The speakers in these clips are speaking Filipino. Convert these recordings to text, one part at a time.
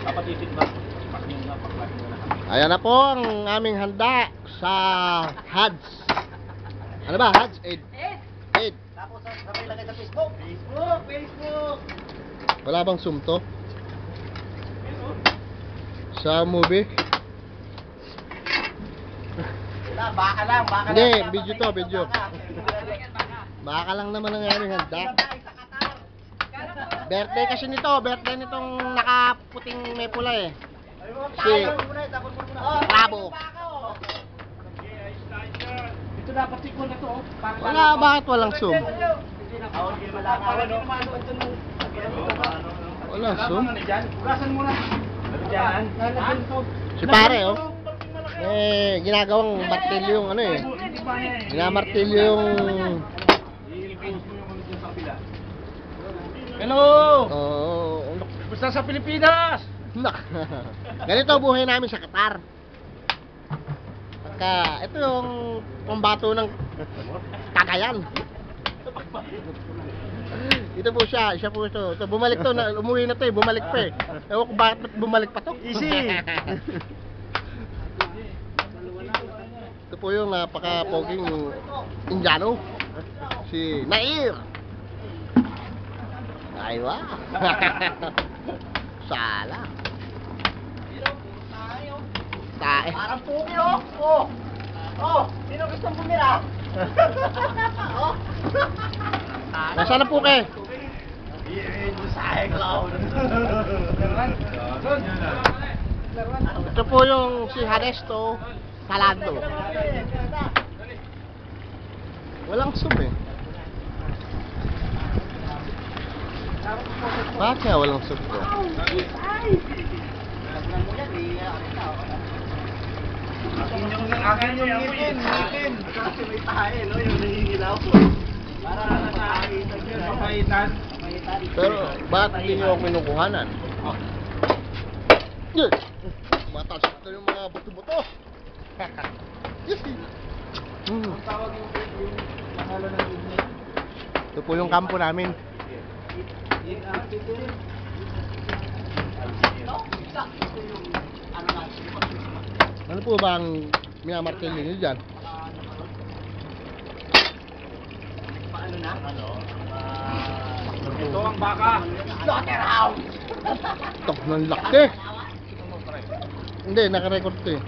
Kapatisid ba? Paklasin mo na kami. Ayan na po ang aming handa sa HADS. Ano ba? HADS? Aid. Tapos sabay lagay sa Facebook. Facebook. Wala bang zoom to? Sa movie? Baka lang. Hindi, video to, video. Baka lang naman ang aming handa. Birthday kasi nito, birthday nitong nakaputing may pula eh. Si Rabo. Ito dapat tikman na to. Wala, bakit walang zoom? Wala zoom? Ugasan mo na. Si pare oh. Ginagawang martilyo yung ano eh. Ginamartilyo yung... Hello! Oh, Basta sa Pilipinas! ganito buhay namin sa Qatar. Pagka, ito yung pambato ng Cagayan. Ito po siya po ito. Ito bumalik to, umuwi na to eh, bumalik pa eh. Ewan ko bakit bumalik pa to. Easy! Ito po yung napaka-poging Indiano. Si Nair. Aywa. Sala. Tae. Parang puki oh! Sino gusto bumira? Nasaan na po kayo? Ito po yung si Haresto Salado. Walang zoom eh. Bakit kaya walang zoom ko? Akin yung ngipin. Kasi may tae, no? Yung nangingilaw ko. Para nakakita nyo, papayitan. Pero bakit hindi nyo ako kinukuhanan? Yun! Matas ito yung mga buto-buto. Yes! Ang tawag yung mahalo ng init. Ito po yung kampo namin. Ano po ba ang minamartilyo nyo dyan? Paano na? Ito ang baka. Slaughterhouse! Ito, ng laki! Hindi, nakarecord to eh.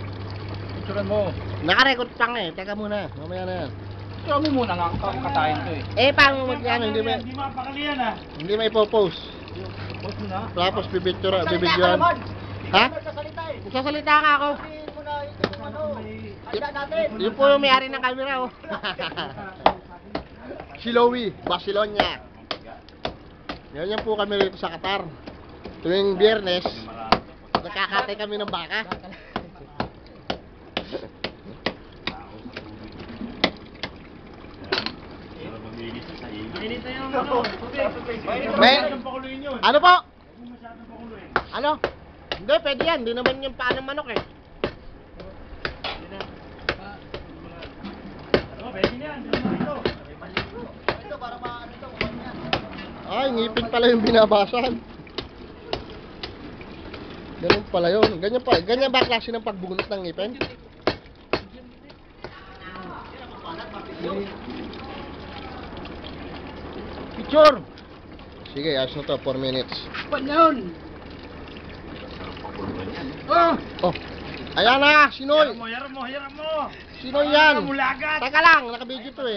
Picturean mo. Nakarecord pa nga eh. Teka muna, mamaya na yan. Picturean mo muna nga ang katayin to eh. Paano mo ano, hindi mapakalian ah. Hindi may post. Post mo na. Tapos bibidyoan. Ha? Magsasalita ka ako. Yun po yung may-ari ng camera oh. Si Lowy, Barcelona. Yan po kami rito sa Qatar. Tuwing Biyernes, nagkakatay kami ng baka. Ano po? Ano? Hindi, pwede yan. Hindi naman yung paa ng manok eh. Ay, ngipin pala yung binabasan. Ganun pala yun. Ganyan ba klase ng pagbunot ng ngipin? Picture! Sige, ayos na to, 4 minutes. Panyon! Oh, ayan na, Sinoy! Hiram mo! Sinoy yan! Mulagat! Teka lang, nakabidyo to eh.